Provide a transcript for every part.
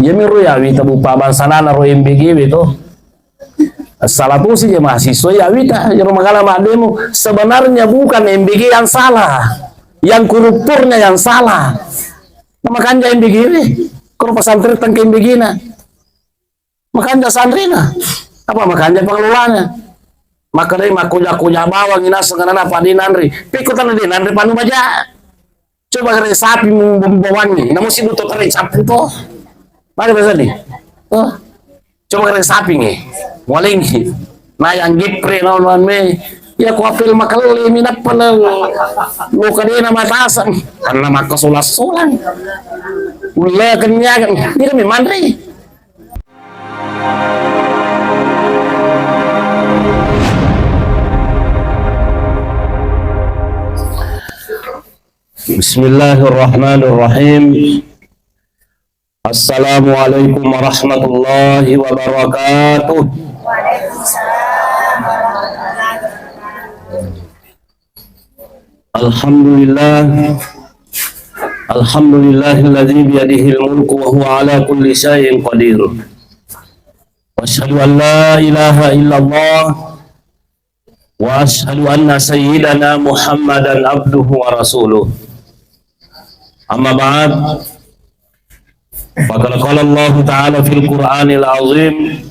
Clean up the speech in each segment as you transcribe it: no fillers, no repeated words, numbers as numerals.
Ya miru ya wita bupa bansanana ro MBG itu. Salah tuh sih ya mahasiswa ya wita ya magala demo sebenarnya bukan MBG yang salah, yang koruptornya yang salah. Makanya MBG ini kalau pesantren tangke MBG na, makanya santrina apa makanya pengelolanya. Maka dari makuja bawang ina sengaja apa di nandri, pikutan di nandri panu baja. Coba kali sapi membawanya, namun si butuh kali sapi itu, mana bisa nih? Coba kali sapi nih, waling nih, nah yang gipre non me, ya kuapil makal minat pala, luka dia nama tasan, karena maka sulas-sulan, ulah kenyakan, ini kami mandri. Bismillahirrahmanirrahim. Assalamualaikum warahmatullahi wabarakatuh. Alhamdulillah. Alhamdulillahilladzi biyadihil mulku wa huwa ala kulli syai'in qadir. Wa asyhadu an la ilaha illallah wa asyhadu anna sayyidana Muhammadan abduhu wa rasuluh. Amma ba'd, faqad qala Allah Ta'ala fil Qur'anil Azim,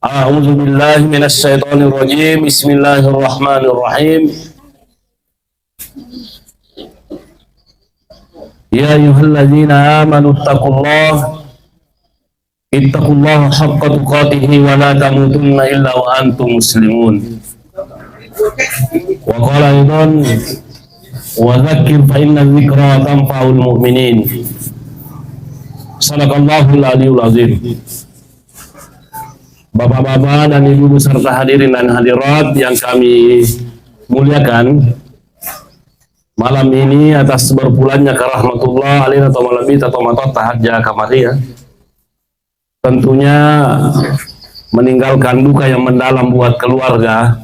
a'udzu billahi minasy syaithanir rajim, bismillahirrahmanirrahim. Ya ayyuhalladzina amanu ittaqullaha haqqa tuqatih wa la tamutunna illa wa antum muslimun. Wa qala aidan wa dzakir fa inna dzikra tanfa'ul mu'minin. Sadaqallahul aliyul azim. Bapak-bapak dan ibu serta hadirin dan hadirat yang kami muliakan, malam ini atas berbulannya ke rahmatullah alaina atau malam ini atau matot tahajja kamaria, tentunya meninggalkan duka yang mendalam buat keluarga,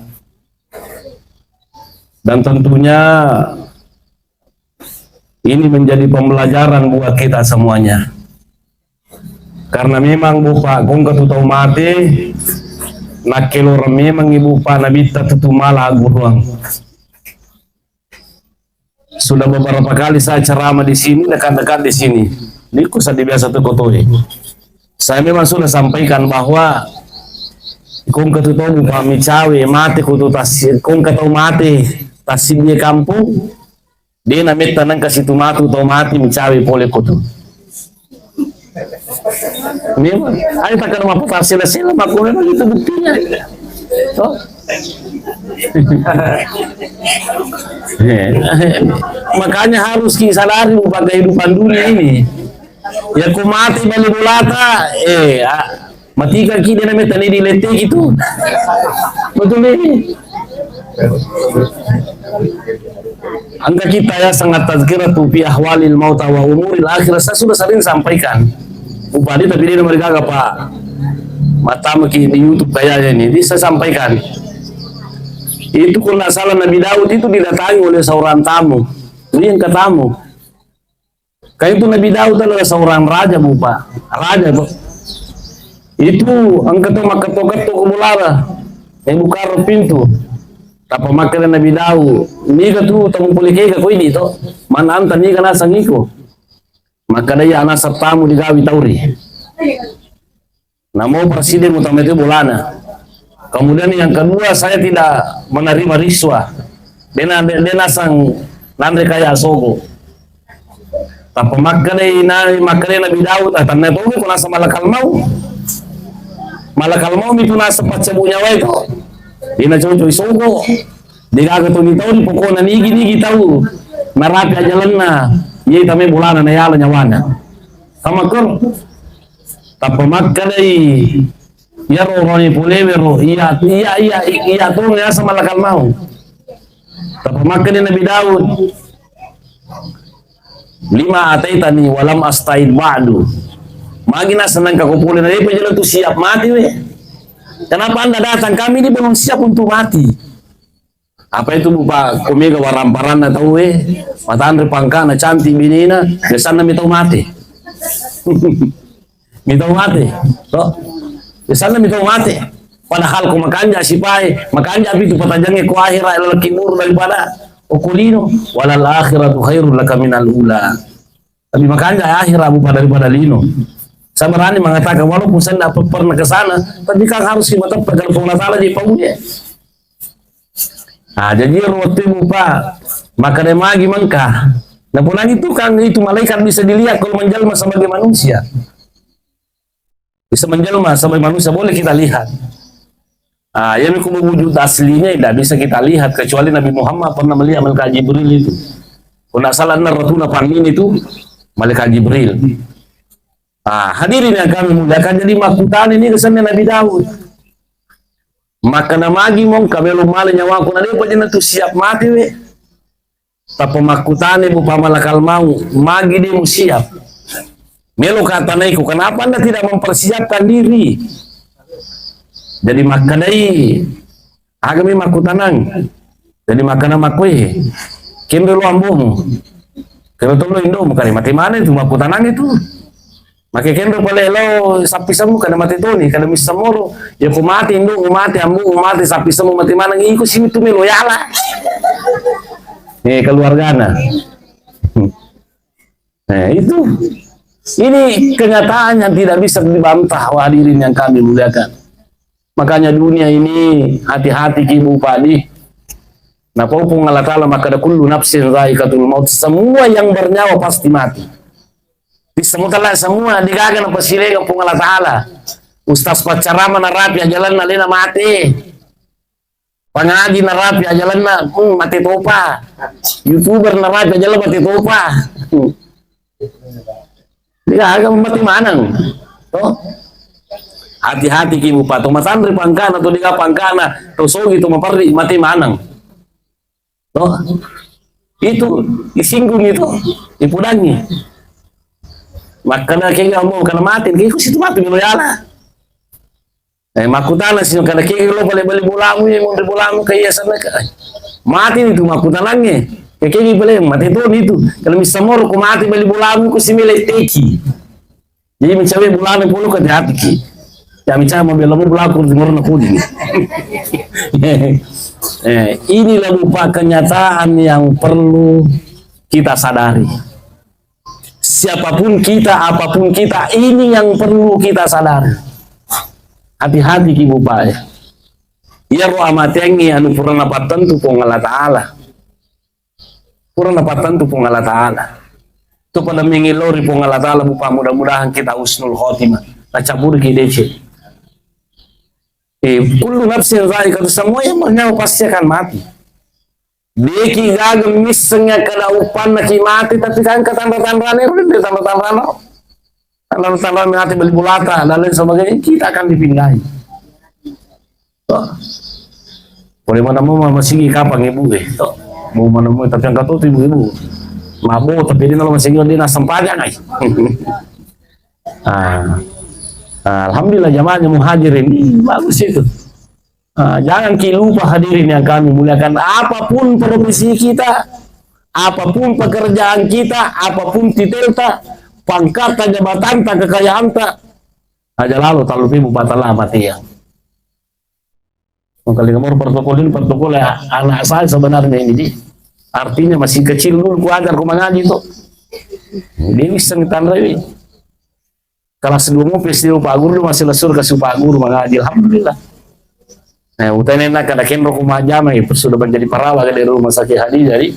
dan tentunya ini menjadi pembelajaran buat kita semuanya. Karena memang bupa kung ketutau mati nakilor memang ibu pa nabita tutumala aguruang. Sudah beberapa kali saya ceramah di sini, dekat-dekat di sini. Diku saya biasa tuh kotoi. Saya memang sudah sampaikan bahwa kung ketutau bupa micawe mati kutu tasir, kung ketutau mati tasir di kampung. Dia namit tanang kasih tumatu atau mati mencari pole kutu. Memang, ayo takkan mampu sila-sila, aku memang itu buktinya. So, makanya harus kisadari upah kehidupan dunia ini. Ya ku mati balik mulata, matikan kini namit tani diletik itu. Betul ini. Angka kita ya sangat tazkiratu fi ahwalil mauta wa umuril akhirah. Saya sudah sering sampaikan. Upadi tapi dia mereka apa? Mata maki di YouTube kayaknya ini. Jadi saya sampaikan. Itu kalau tidak salah Nabi Daud itu didatangi oleh seorang tamu. Ini yang ketamu. Kayak itu Nabi Daud adalah seorang raja bupa. Raja bu. Itu angkat ketok-ketok kemulara. Yang buka pintu. Apa makanya Nabi Daud ni ka tu tamu polike ka ko ini to man anta ni kana sangiko maka daya anak sertamu digawi tauri namo presiden utama itu bolana. Kemudian yang kedua, saya tidak menerima riswah dena sang nandre kaya sogo tapi makanya Nabi Daud tanah to ko nasa malakal mau itu nasa patsabunya wa itu. Ina coy sogo di kagak tuh tahu di pokoknya nigi tahu merapi aja lena ye tame bulana na yala nyawana sama kor tapi makalai ya roni pulevero iya tuh ya sama lakal mau tapi makalai Nabi Daud lima ataitani walam astaid ba'du magina senang kakupulin na dia tuh siap mati weh. Kenapa Anda datang? Kami ini belum siap untuk mati. Apa itu bupa kumega waramparan na tahu mata andre pangkana cantik binina, besana mi tahu mati. Mito mati. To. Di sana mito mati. Padahal kung makanja si pai, makanja itu patajangnya ku akhirat lalaki muru daripada okulino. Walal akhiratu khairul laka minal ula. Tapi makanya akhirat bukan daripada lino. Saya berani mengatakan walaupun saya tidak pernah ke sana, tapi kan harus kita kalau Allah Taala di paunya. Nah, jadi waktu bupa maka dia magi mangka. Nah pulang itu kan itu malaikat bisa dilihat kalau menjelma sebagai manusia. Bisa menjelma sebagai manusia boleh kita lihat. Ah, yang wujud aslinya tidak bisa kita lihat kecuali Nabi Muhammad pernah melihat malaikat Jibril itu. Kalau tidak salah Ratuna Pamin itu malaikat Jibril. Ah, hadirin yang kami muliakan, jadi makutan ini kesannya Nabi Daud. Maka namagi mong kabelo mali nyawa ko na di pa dyan na siap mati we. Tapo makutan ibu pamalakal mau magi di mo siap. Melo katanay ko kenapa anda tidak mempersiapkan diri? Jadi makanai agami makutanang. Jadi makana makwe. Kimbe lo ambomu. Kero tolo indo mo kani mati mana itu makutanang itu. Maka kendo pala lo sapi samu kada mati toni kada misamoro ya ko mati indo umati ambu umati sapi samu mati mana iko sini tu melo yala. Keluargana. Nah itu ini kenyataan yang tidak bisa dibantah hadirin yang kami muliakan. Makanya dunia ini hati-hati kibu padi. Nah pun Allah Ta'ala maka ada kullu nafsin dha'iqatul maut. Semua yang bernyawa pasti mati. Di semua digagan apa silega pun Allah Ta'ala. Ustaz pacarama na rapi jalan na lena mati. Pangaji na rapi jalan na mati topa. YouTuber na rapi jalan mati topa. Digagan mati manang. Toh? Hati-hati kibu pa. Tumasandri pangkana atau diga pangkana. Tosogi tumaparri mati manang. Toh? Itu disinggung itu. Ipudangi. Maka na kaya mo kana mati kaya ko situ mati mo yala. Makutana sino kana kaya lo bali bulamu ye mo bulamu kaya sana ka. Mati itu makutanannya. Kaya bali mati to itu. Kalau misamor ko mati bali bulamu ko simile teki. Jadi mencawe bulamu puluh ka hati ki. Ya mencawe mo belamu bulaku di morna kudi. Inilah rupa kenyataan yang perlu kita sadari. Siapapun kita, apapun kita, ini yang perlu kita sadari. Hati-hati kibu bae. Ya roh amatengi anu purana patentu pong Allah Ta'ala. Purana patentu pong Allah Ta'ala. Itu pada mengilori pong Allah Ta'ala bupa mudah-mudahan kita husnul khotimah. Tacabur kidece. Kullu nafsin dha'iqatul semua yang bernyawa pasti akan mati. Deki gagam misengnya kada upan na mati tapi kan ketanda-tanda ini udah tanda-tanda mati beli bulata dan lain sebagainya kita akan dipindahi. Boleh mana mau masih kapan ibu mau mana mau tapi yang kata ibu mabo tapi ini kalau masih di nasam pajak guys. Alhamdulillah jamaahnya muhajirin bagus itu. Jangan lupa hadirin yang kami muliakan, apapun profesi kita, apapun pekerjaan kita, apapun titelta, pangkat, jabatan, kekayaan, aja lalu talupi batalah mati ya. Kali nomor protokol anak saya sebenarnya ini, artinya masih kecil dulu, ajar ku mengaji tuh. Dia bisa ngetandai. Kelas 2 mau peristiwa Pak Guru masih lesur ke Pak Guru mengaji, alhamdulillah. Utanena kada kenro kumajama itu sudah menjadi perawat dari rumah sakit Hadi jadi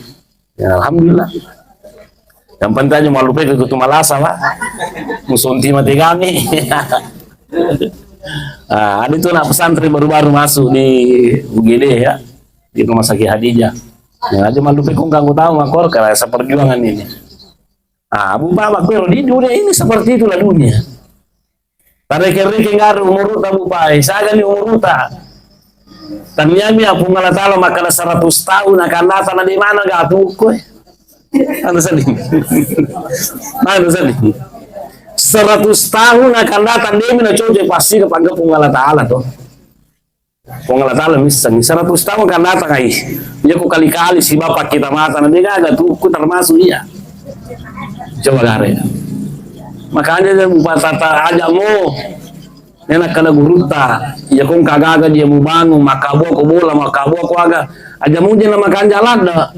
ya alhamdulillah. Yang penting cuma lupa ke kutu malasa lah. Musunti mati kami. Ada itu anak pesantren baru-baru masuk di UGD ya di rumah sakit Hadijah. Ya aja malu pe kong ganggu tahu makor karena seperjuangan ini. Abu Bakar di dunia ini seperti itulah dunia. Tarik-tarik ngaruh umur tabu pai, saya ni umur tak. Tanyami aku Allah Ta'ala maka 100 tahun akan datang di mana gak tuh anu sedih 100 tahun akan datang dia mina coba pasti kepada Allah Ta'ala tuh Allah Ta'ala misalnya 100 tahun akan datang dia kok kali-kali si bapak kita mata nanti gak tuh termasuk dia coba gare makanya dia bupa tata aja mo enak kana guruta ya kung kagaga dia mu bangun makabo ko bola makabo ko aga aja mo dia na makanjalan da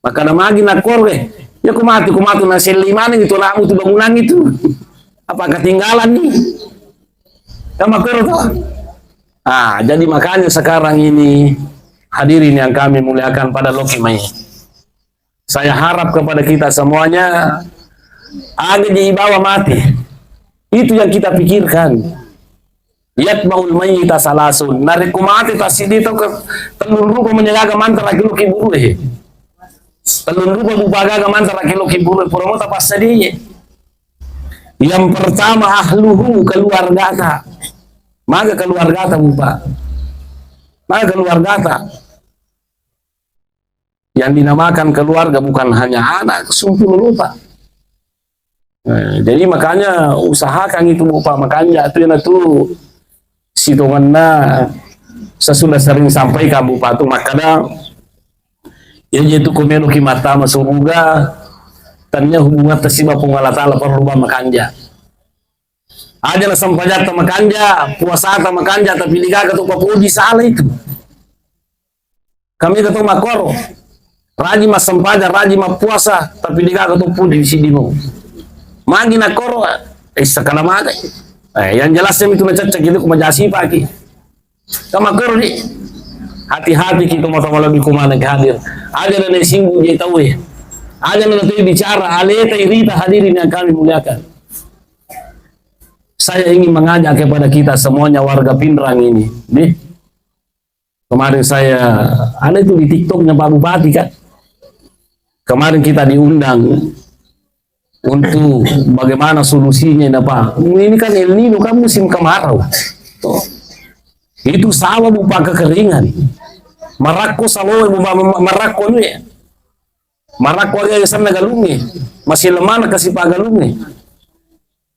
maka na magi na korwe ya kumati na selimane itu namu tu bangunan itu apa ketinggalan nih sama kero tuh. Jadi makanya sekarang ini hadirin yang kami muliakan pada Lokimai, saya harap kepada kita semuanya ada di bawah mati itu yang kita pikirkan. Yatmaul mayyita salasun narik kumati tasidi to telun rupa menjaga mantar lagi lo kiburu telun rupa bubaga mantar lagi lo kiburu promo tapas sediye. Yang pertama ahluhu keluargata, maka keluargata bupa, maka keluargata yang dinamakan keluarga bukan hanya anak sumpul lupa. Jadi makanya usahakan itu bupa, makanya itu sitonganna sesudah sering sampaikan bupa tu makanya ya itu kumelo kimata masuruga tanya hubungan tersiba pungala ta'ala perluba makanja aja na sampajat makanja puasa ta makanja tapi ligaga tu papuji salah itu kami ketemu makoro raji mas sampaja raji mas puasa tapi ligaga tu puji di sini mo magi na koro sakala maga yang jelasnya itu macam itu kumajasi pagi sama koro di hati-hati kita mau tahu lebih kumana hadir aja na singgung dia tahu ya aja na tuh bicara aleta irita hadirin yang kami muliakan. Saya ingin mengajak kepada kita semuanya warga Pindrang ini nih kemarin saya ada itu di TikToknya Pak Bupati kan kemarin kita diundang untuk bagaimana solusinya Pak. Ini kan El Nino kan musim kemarau. Tuh. Itu sawah bupa kekeringan. Marako sawah bupa marako nih. Marako aja sana galungi. Masih lemah kasih pagalungi.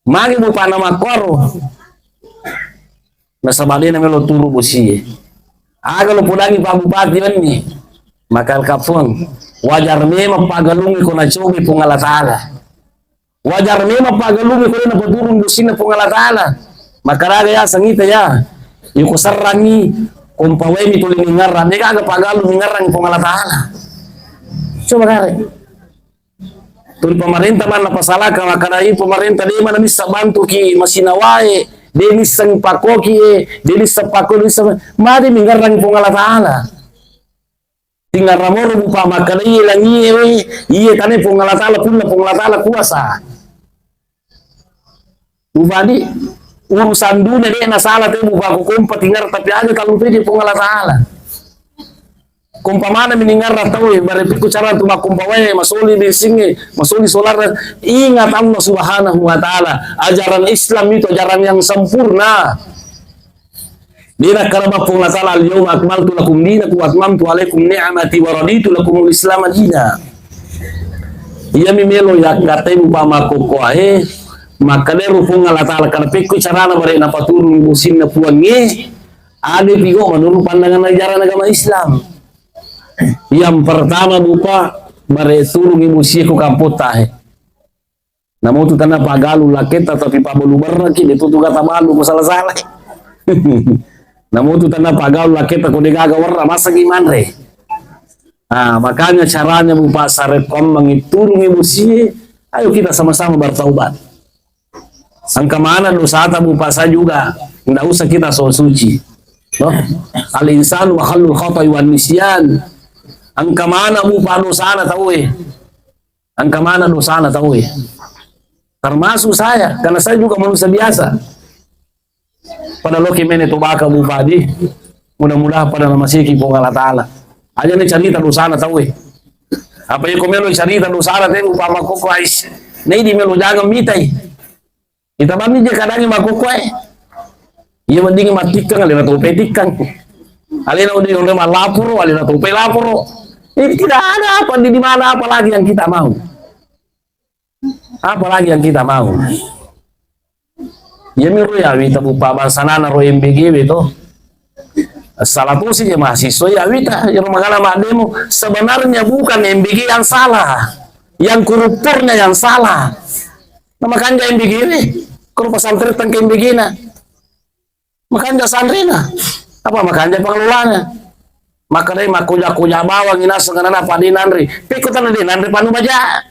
Magi bupa nama koro. Nasa balena melo turu bosi. Aga lo pulangi Pak Bupati ini. Makal kapon. Wajar memang pagalungi kona cobi pungala ta'ala. Wajar memang pagalungi ko na paturong dusin na pong alatala. Makaraga ya sangita ya. Yung kusarangi kung pawemi tuloy ningaran. Di kaga pagalong ningaran pong alatala. So makari. Tuloy pemerintah man napasalaka makarai pemerintah di mana bisa bantu ki masinawae. Di misang pakoki di bisa pako di bisa mari ningaran pong alatala. Tinggal ramoro bupa makarai lang iye tane pong alatala pun na pong alatala kuasa. Bupati urusan dunia dia na salah tu buka kumpa tinggal tapi aja kalau pedi pungala ta'ala kumpa mana meningar tahu bare piku cara tu makumpa wae masuli di sini masuli solar ingat Allah Subhanahu wa taala ajaran Islam itu ajaran yang sempurna dina karaba pungala ta'ala al-yawma akmaltu lakum dinakum wa atmamtu alaikum ni'mati wa raditu lakumul Islam dina iya mimelo yak gatai bupa makokoahe maka dia rupung Allah Ta'ala karena peku carana mereka dapat turun musim na puangnya ada pigo menurut pandangan ajaran agama Islam yang pertama bupa mereka turun musim ku kampota namun tu tanah pagalu laketa tapi pabulu beraki itu tu kata balu ku salah-salah namun tu tanah pagalu laketa ku degaga warna masa gimana makanya caranya bupa sarekom mengiturun musim ayo kita sama-sama bertaubat. Angka mana dosa tamu pasa juga, tidak usah kita soal suci. No? Al insan wa khalul khatai wan nisyan. Angka mana bupa dosa na tahu Angka mana dosa na tahu Termasuk saya, karena saya juga manusia biasa. Pada Lokimai itu baka bupati, mudah-mudahan pada nama siki po Allah Ta'ala. Aja nih cerita dosa na tahu Apa yang komelo cerita dosa na tahu upama ko kuais. Nei di melo jaga mitai. Kita bami je kadang makukwai. Iya mending matikan alina tope tikan. Alina udah udah malapuro, alina tope lapuro. Ini tidak ada apa di mana apalagi yang kita mau. Apalagi yang kita mau. Ya miru ya wita bupa bansanana ro MBG itu. Salah tuh sih mahasiswa ya wita yang magala mademo sebenarnya bukan MBG yang salah. Yang koruptornya yang salah. Na makan yang begini. Kalau pesantren tangking begini. Makan santri na. Apa makan pengelolanya? Makanya makunya bawang ina sengaja apa di nanri. Pikutan di nanri panu baja.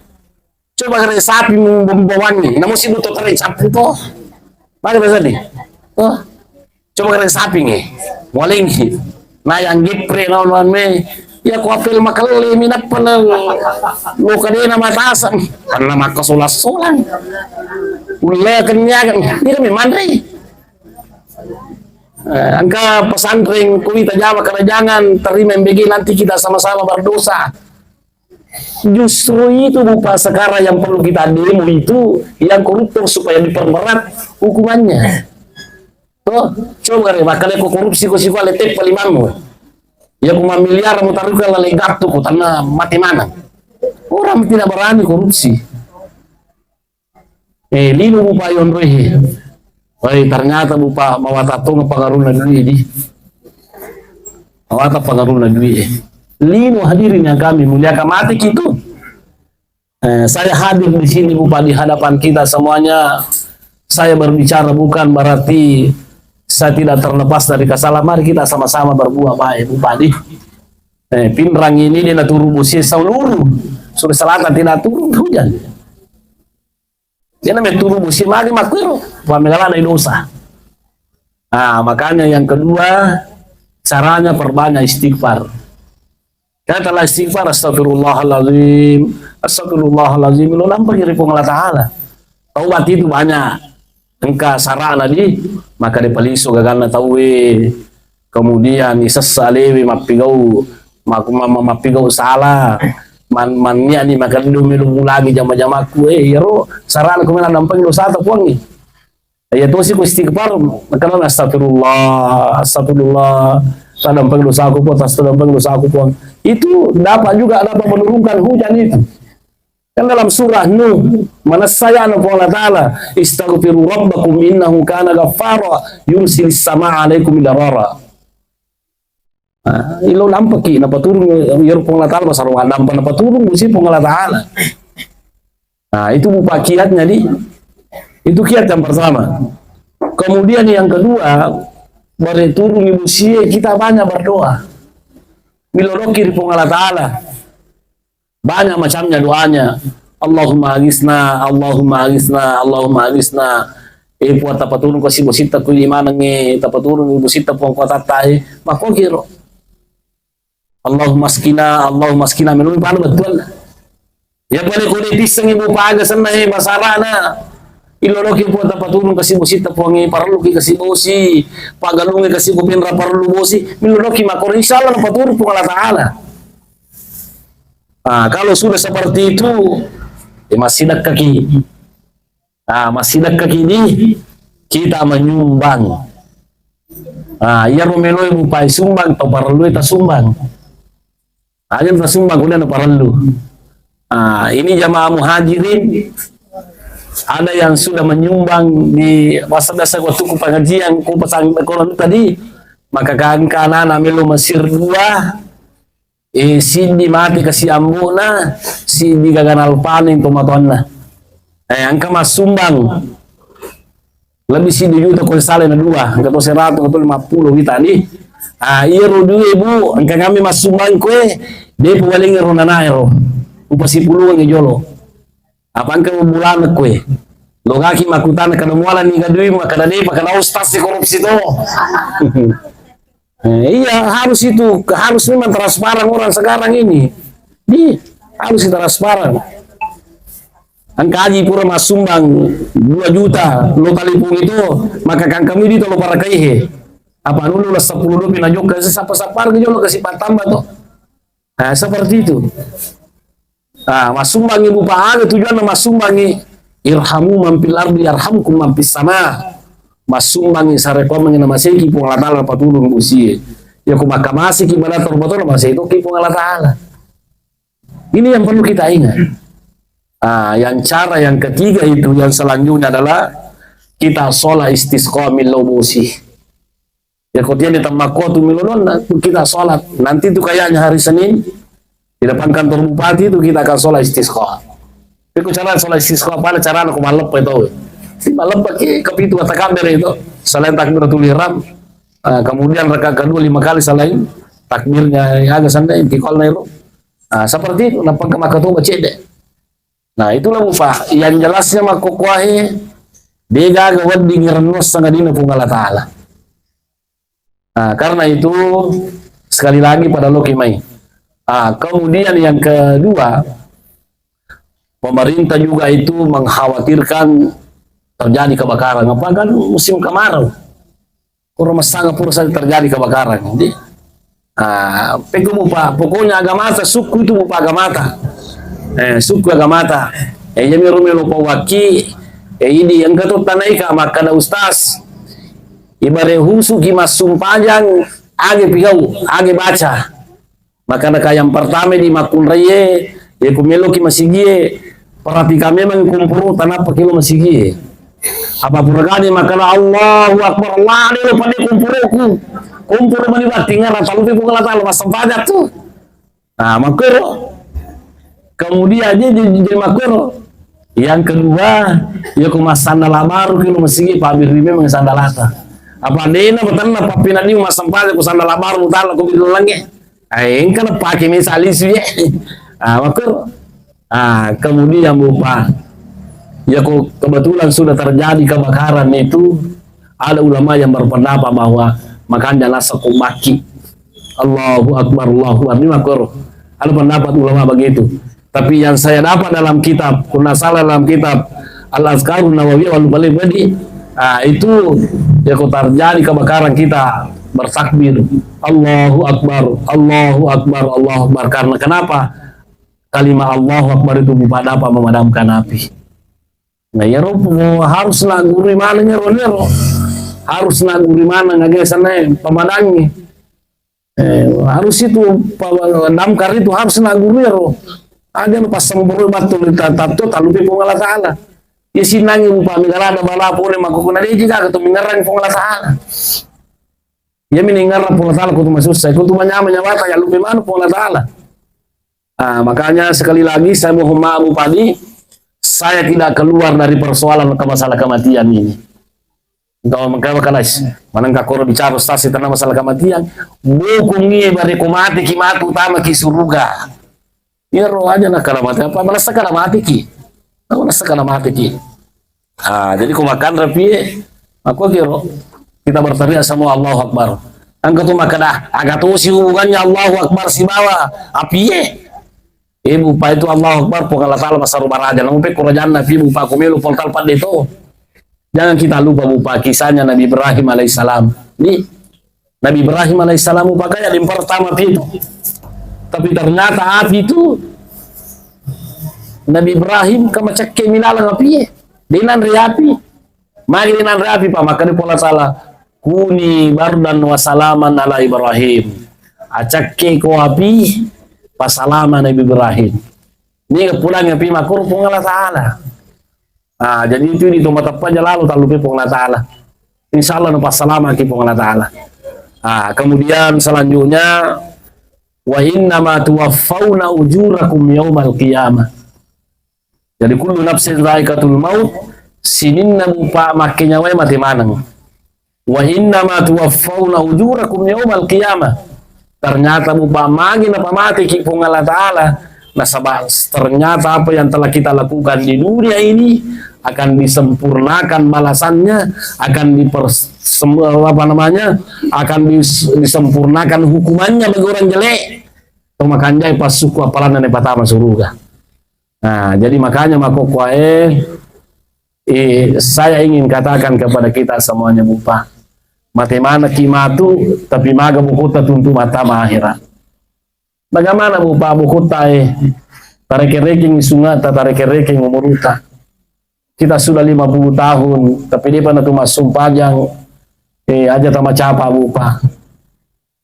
Coba kare sapi membawangi. Namun si butuh kare sapi to. Mana bahasa ni? Oh. Coba kare sapi ni. Waling. Na yang gipre naon me. Ya ko apel makali minat pala lo kanina matasan. Karena makasulas-sulan. Ula kenyagan. Hindi kami mandri. Angka pesantren Kuwita Jawa karena jangan terima MBG nanti kita sama-sama berdosa. Justru itu Bapak sekarang yang perlu kita demo itu yang koruptor supaya diperberat hukumannya. Tuh, coba deh makanya korupsi ko siko letek palimamu. Ya kuma miliar mau taruh ke legat tuh tanah mati mana. Orang tidak berani korupsi. Lino Bapak yon rehe. Wah, ternyata Bapak mawata tong pengaruh na duit di. Mawata pengaruh na duit. Lino hadirin yang kami muliakan mati gitu. Saya hadir di sini Bapak di hadapan kita semuanya. Saya berbicara bukan berarti saya tidak terlepas dari kesalahan. Mari kita sama-sama berbuat baik Bapak di. Pinrang ini dia turun busi seluruh. Sulawesi Selatan tidak turun hujan. Dia namanya turun musim lagi makwiro, pamela na dosa. Makanya yang kedua, caranya perbanyak istighfar. Katalah istighfar, astagfirullahaladzim, astagfirullahaladzim, lo nampak dari Allah Ta'ala. Taubat itu banyak. Engkau sarana di, maka di paliso gagana tawe. Kemudian isas alewi mapigau, mapigau salah. Man-mannya ni makan minum lagi jama-jamaku yaro saran ko man nampang dosa ta puangi ya to si ko istighfar maka astagfirullah nampang dosa aku po nampang dosa aku puang itu dapat menurunkan hujan itu kan dalam surah Nuh mana saya Allah Ta'ala istaghfiru rabbakum innahu kana ghaffara yursilis samaa alaikum midrara. Ilo lampaki napaturun yer pong latal pasarungan nampan napaturun musi pong Ta'ala. Itu Bapak kiatnya di. Itu kiat yang pertama. Kemudian yang kedua, berturun ibu kita banyak berdoa. Miloroki pong Ta'ala. Banyak macamnya doanya. Allahumma agisna, Allahumma agisna, Allahumma agisna. Puat tapaturun ko si bosita ko imanang tapaturun ibu sita pong kotatay. Makokiro. Allahumma skina minum paano betul ya boleh kulitis ang ibu paga sana masarana iloloki po tapatulong kasi busita po ang parluki kasi bosi pagalungi kasi po pinra parlu bosi miloloki makor insyaallah patulong po Allah Ta'ala. Kalau sudah seperti itu masidak kaki ini kita menyumbang ya memeloi bupai sumbang atau parlu itu sumbang. Ayan nasumbang ko na paralo. Ini jamaah muhajirin ada yang sudah menyumbang di masa-masa waktu ku pengajian ku pasang ekonomi tadi maka kanan amilo Mesir 2 sindi mati kasi ambuna sindi gaganal paning tumatuan na angka masumbang lebih sindi juta ko sale na 2 hanggang 100 atau 50 kita ni iya rodo ibu angka kami masumbang ko dia paling ero na naero upasipuluan ng jolo apaan ka bulan ko lo ngaki makutan ka namualan ni gadui makadani pakana ustas si korupsi to. Iya harus memang transparan orang sekarang ini harus transparan. Angka haji pura masumbang 2 juta lo talipung itu maka kan kami dito lo para kaihe apa dulu 10 pinajok kasi sapa-sapar ke jolo kasi patambah to. Seperti itu. Masumbang ibu pahaga tujuan masumbangi irhamu mampil ardi yarhamkum mampis sama. Masumbangi sarekon mangina masiki pung Allah Ta'ala patulung busi. Ya ku makamasi ki bala torbator masih itu ki pung Allah Ta'ala. Ini yang perlu kita ingat. Yang cara yang ketiga itu yang selanjutnya adalah kita sholat istisqa min busi. Ya kemudian ditambah kuatu milulun kita sholat nanti itu kayaknya hari Senin di depan kantor bupati itu kita akan sholat istisqa Pero cara soal siswa apa cara aku malap itu. Si malap pakai kepitu kata kamera itu. Selain takbiratul ihram, kemudian rakaat kedua 5 kali selain takbirnya agak santai intikal itu. Seperti itu nampak maka tuh baca deh. Nah itulah Pak yang jelasnya makukuahi dia gawat di ngerenos sangat dina punggala ta'ala. Karena itu sekali lagi pada lokimai. Kemudian yang kedua, pemerintah juga itu mengkhawatirkan terjadi kebakaran. Apa kan musim kemarau, kurang sangat saja terjadi kebakaran. Jadi, pokoknya agama suku itu bupa agama suku agama jadi rumelo pawaki ini yang ketua tanai ka makana ustaz ibare husu ki masum panjang age pigau age baca makana ka yang pertama di makun reye ya kumelo ki masigie perhati kami memang kumpuru tanah pakilo masigie apa purgani makana Allahu akbar Allah ni lo pada kumpuru mani batingan atau lupa pungala talo masam pajak tuh makero kemudian aja jadi makero. Yang kedua, ya kumas sandal amaru kilo masigi pabir rime mang sandalata. Apa dena betan na papina di mas sampai ku sandal amaru mutal ku bilang lagi. Engkau pakai misalis ya. Makro. Kemudian bupa. Ya ku kebetulan sudah terjadi kebakaran itu ada ulama yang berpendapat bahwa makanya nasa kumaki. Allahu akbar Allahu akbar ini makro. Ada pendapat ulama begitu. Tapi yang saya dapat dalam kitab, kuna salah dalam kitab Al-Azkarun Nawawiyah wal Balibadi, itu ya kok terjadi kebakaran kita bertakbir Allahu Akbar, Allahu Akbar, Allahu Akbar. Karena kenapa? Kalimat Allahu Akbar itu dapat memadamkan api. Nah ya roh harus naguri mana nyero harus naguri mana ngagay sana pemadangnya. Harus itu damkar itu harus naguri roh. Ada pas semburu batu tato talupi pungala ta'ala ya sinangi upa mingara ada bala pun makukuna dia juga ketu mingarang pungala ta'ala ya miningara pungala ta'ala kutu masusah kutu manyama nyawata ya lupi mana pungala ta'ala makanya sekali lagi saya mohon maaf Bupati, saya tidak keluar dari persoalan ke masalah kematian ini. Kalau mengkalas manangka koro bicara stasi tentang masalah kematian bukungi bari kumati kimatu utama ki suruga. Ya roh aja nak kalamati apa malas kalamati ki. Malas kalamati ki. Jadi kumakan rapi aku kira kita berteriak semua Allahu Akbar. Angkat tu makadah agak tu si hubungannya Allahu Akbar si bawa api ibu pa itu Allahu Akbar pokala tala masaru baraja namun pe kerajaan nabi bupa kumelu poltal pad itu. Jangan kita lupa bupa kisahnya Nabi Ibrahim alaihissalam. Nih Nabi Ibrahim alaihissalam bupa kaya yang pertama itu. Tapi ternyata api itu Nabi Ibrahim kamacakke minalang api dinan riapi magi dinan riapi pa maka di pola salah kuni bardan wa salaman ala Ibrahim acakke ko api pasalama Nabi Ibrahim ini pulang api makur pungala ta'ala. Jadi itu di tempat apa aja lalu tak lupa pungala ta'ala insyaallah pas salama ki pungala ta'ala. Kemudian selanjutnya wa inna ma tuwaffawna ujurakum yaumal qiyamah. Jadi kullu nafsin dha'iqatul maut sininna mupa makanya wae mati manang. Wa inna ma tuwaffawna ujurakum yaumal qiyamah. Ternyata mupa magi na pamati ki pungala ta'ala nasabah ternyata apa yang telah kita lakukan di dunia ini akan disempurnakan balasannya, akan disempurnakan hukumannya bagi orang jelek. Makanya pas suku apalan dan pertama surga. Jadi makanya saya ingin katakan kepada kita semuanya bupa. Bagaimana kimatu tapi maga bukuta tuntu mata akhirat. Bagaimana bupa bukuta tarik-reking sungat tarik-reking umuruta. Kita sudah 50 tahun, tapi dia pernah tuh masuk panjang, aja tama capa bupa,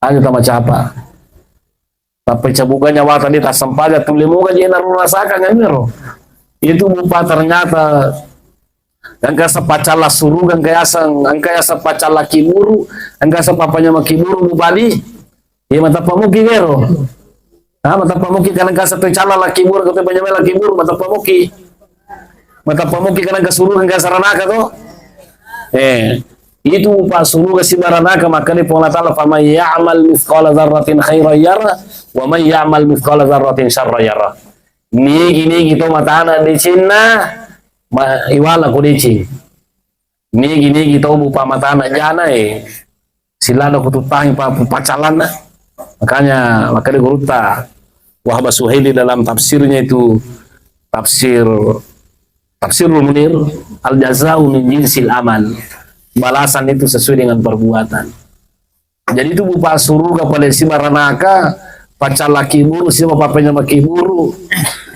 aja tama capa. Tapi cabukanya wata dia tak sempaja, tuh lemoga dia naruh rasakan yang mero. Itu bupa ternyata, angka sepacala suruh, angka sepacala kiburu, angka sepapanya makiburu bupadi, ya mata pamuki mero. Mata pamuki kan angka sepacala laki buru, kata banyak laki buru, mata pamuki. mata pamuki kana kasurugan ka saranaka to. Itu upah suruga si baranaka, maka ni Allah Ta'ala faman ya'mal mithqala dzarratin khairan yara wa man ya'mal mithqala dzarratin syarran yara. Nigi to matana di Cina iwala ko di Cina. Nigi to bupa matana jana silana ko tutang pacalan. Makanya guruta Wahab Suhaili dalam tafsirnya itu Tafsirul Munir, al-jazau min jinsil amal. Balasan itu sesuai dengan perbuatan. Jadi itu bupa suruh kepada si baranaka, pacar laki buru, si bapaknya laki buru.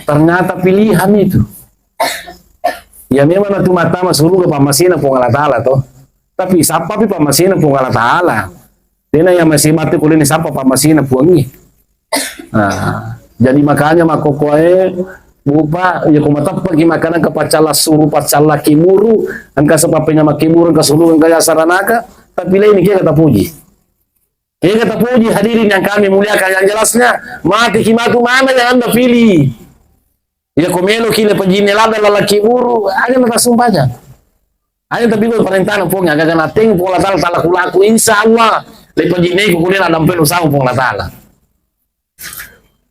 Ternyata pilihan itu. Ya memang itu mata suruh ke pamasina pun Allah Ta'ala toh. Tapi siapa pi pamasina pun Allah Ta'ala. Dina yang masih mati kulini siapa pamasina puangi. Nah, jadi makanya makokoe bupa ya kumatap pagi makanan ke pacala suruh pacala kimuru angka sepapenya makimuru angka suruh angka saranaka, tapi lain kia kata puji hadirin yang kami muliakan, yang jelasnya mati kimatu mana yang anda pilih ya komelo kile pejinelada lalaki buru aja mata sumpahnya aja tapi gue perintah pokoknya agak nating pola tala kulaku insyaallah le pejinei kukulian ada pelu sama pola tala.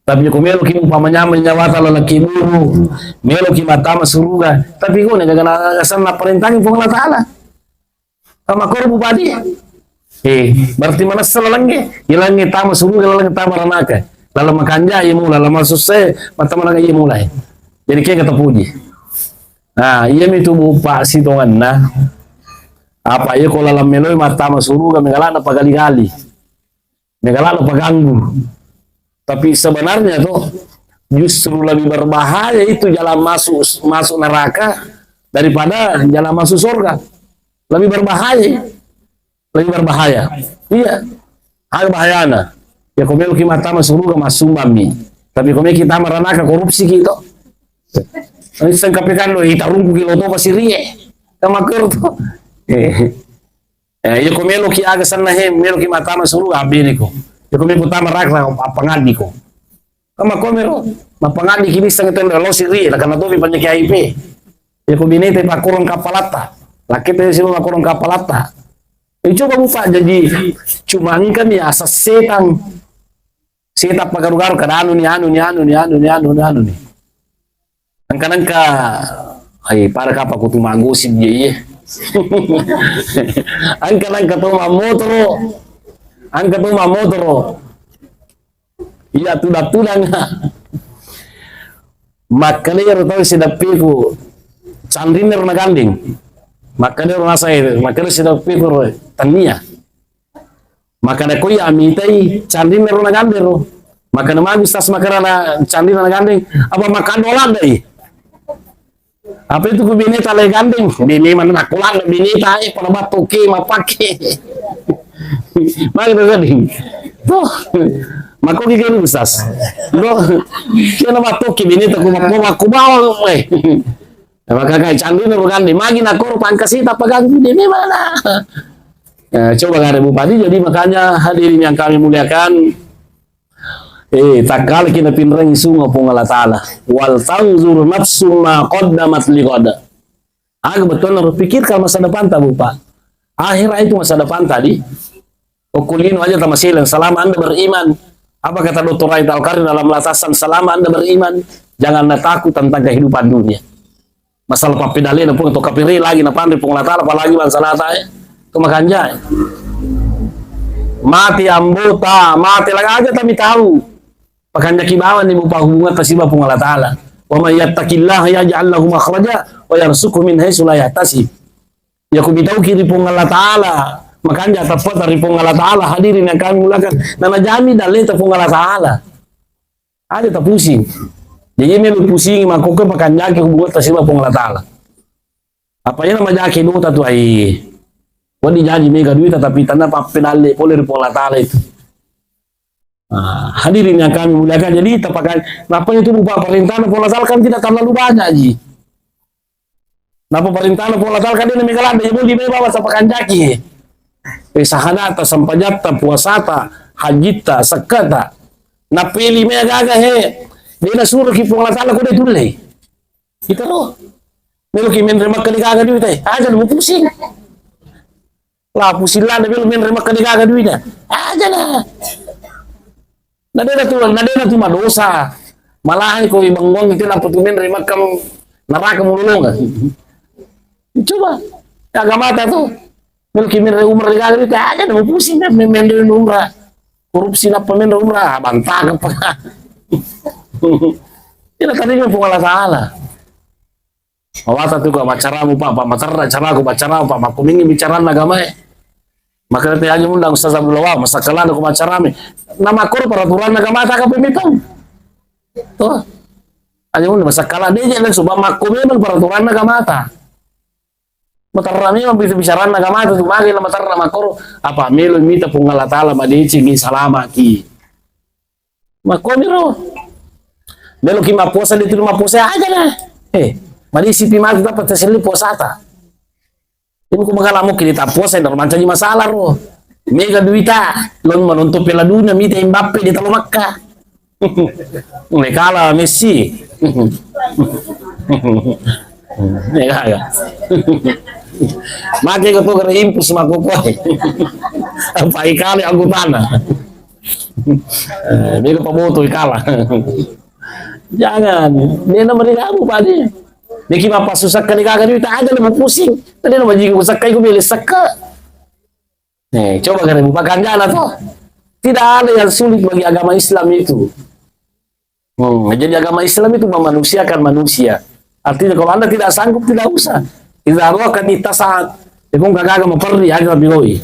Tapi ko melo ki umpamanya menyawata lalaki buru, melo ki matama suruga, tapi ko nagagana asan na perintah ng Allah Ta'ala. Tama ko bupati. Berarti mana salalangge, ilangi tama suruga, ilangi tama ranaka. Lalu makanja iya mula, lalu masusay, matama lang iya mulai. Jadi kaya kata puji. Nah, iya itu bupa sitongan na. Apa iya ko lalam meloy matama suruga, megalana pagali-gali. Megalana paganggu. Tapi sebenarnya tuh justru lebih berbahaya itu jalan masuk neraka daripada jalan masuk surga. Lebih berbahaya. Iya. Hal bahayana. Ya komel kita masuk masuk mami. Tapi komel kita meranaka korupsi gitu. Ini sengkapikan lo itarungku kilo to pasiriye. Kama kerto. Ya komel kita agak sana melo kita masuk abini ko. Ya kami utama rakla pangadi ko. Kama komero, mapangadi kini sang ito lo siri, la kana tobi panya KIP. Ya kami ni tay pakurong kapalata. Laki tayo sila makurong kapalata. Coba buka jadi cuma kan ya asas setan pagarugaru kada anu ni. Angka ay para kapa ko tumagosin ye. Angka to mamotro. Angka tu mamotro. Iya tulang makanir tahu sidapiku candiner na ganding. Makanir nasa makanir sidapiku tania. Makana ko ya amitai candiner na gandero. Makana magis tas makarana candiner na ganding. Apa makan dolan dai? Apa itu ku bineta le ganding? Bini mana nakulan bineta para batuki mapake. Mari gading. Tuh. Mako gigani usas. Lo kena matoki bineta ko makubaw eh. Maka kay candi na bukan di magi na ko pangkasita pagagdi di mana. Coba ngare bupati jadi makanya hadirin yang kami muliakan tak kala kita pinrang isunga po Allah Ta'ala wal tanzur nafsum ma qaddamat liqada. Betul harus pikirkan masa depan tak bupa. Akhirat itu masa depan tadi. Okulino aja tamasilan selama Anda beriman. Apa kata Dr. Raid Al-Karim dalam latasan selama Anda beriman, janganlah takut tentang kehidupan dunia. Masalah papidalin pun atau kapiri lagi na pandai pun latar apalagi bangsa lata itu makanya mati ambota mati lagi aja tapi tahu pakanya kibawan ibu hubungan tasiba pun Allah Ta'ala wa may yattaqillaha yaj'al lahu makhraja wa yarzuqhu min haitsu la yahtasib. Ya kubitau kiri pun Allah Ta'ala makanya tepat dari pun Allah Ta'ala hadirin yang kami mulakan nama jami dalil tepung Allah Ta'ala ada tak pusing jadi melu pusing makanya makanya ke hubungan tasiba pun Allah Ta'ala apa yang nama jaki itu tatu ai wadi janji mega duit tapi tanda papedale boleh pun Allah Ta'ala itu. Hadirin yang kami muliakan jadi tepakan apa itu berupa perintahan pun Allah Ta'ala kan tidak terlalu banyak ji. Napa perintahan pun Allah Ta'ala kan dia megalan dia boleh bawa sapakan jaki. Sahanata, sampajata, puasata, hajita, sakata. Napili me agaga he. Dia na suruh ki Allah Ta'ala ko dia tulay. Kita loh. Melo ki men remak kali kaga duit aja lu pusing. Lah pusing lah melo men remak kali kaga duit aja lah. Nadena tu madosa. Malahan ko ibang wong itu lapot men remak kam neraka mululong. Coba agama mata tuh. Melo ki men umrah kaga duit aja lu pusing kan men umrah. Korupsi na pemen umrah bantah pa. Tidak tadinya pun salah. Mawata tu ka macaramu pa matarra cara ko bacara pa makumingi bicara agama maka nanti aja undang Ustaz Abdul Wahab masakalan ko macarami nama kor peraturan agama ta ka pemitong to aja undang masakalan dia lang subang makumingi peraturan agama ta matarra mi bicara agama ta tumagi na matarra makor apa melo mita pung Allah taala madici gi salama ki makomiro melo ki maposa di rumah posa aja lah mari si pimat dapat terselip posata. Ini ko magalamu kini taposa dan mancani masalah ro. Mega duita lon menonton Piala Dunia mita Mbappe di Talo Makka. Lekala Messi. Mega ya. Make ko to kare impus makokoy. Apa ikali anggotana. Mega pamoto ikala. Jangan, dia nama dia kamu padi. Niki mapa susah kali kagak duit aja lu pusing. Tadi nama jika usak kai gue beli seka. Nih, coba kan buka ganjana tuh. Tidak ada yang sulit bagi agama Islam itu. Jadi agama Islam itu memanusiakan manusia. Artinya kalau Anda tidak sanggup tidak usah. Tidak akan ditasak. Ekong kagak mau pergi aja biloi.